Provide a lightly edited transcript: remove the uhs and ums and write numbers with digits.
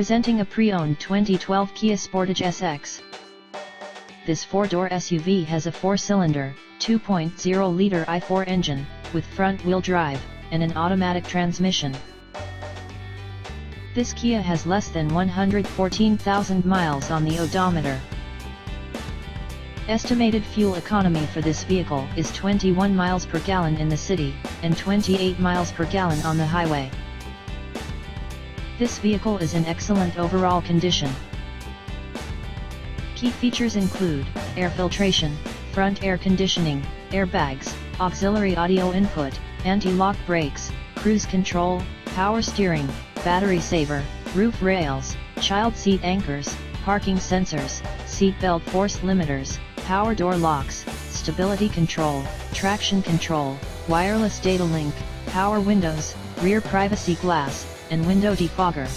Presenting a pre-owned 2012 Kia Sportage SX. This 4-door SUV has a 4-cylinder, 2.0-liter i4 engine, with front-wheel drive, and an automatic transmission. This Kia has less than 114,000 miles on the odometer. Estimated fuel economy for this vehicle is 21 miles per gallon in the city, and 28 miles per gallon on the highway. This vehicle is in excellent overall condition. Key features include air filtration, front air conditioning, airbags, auxiliary audio input, anti-lock brakes, cruise control, power steering, battery saver, roof rails, child seat anchors, parking sensors, seat belt force limiters, power door locks, stability control, traction control, wireless data link, power windows, rear privacy glass, and window defogger.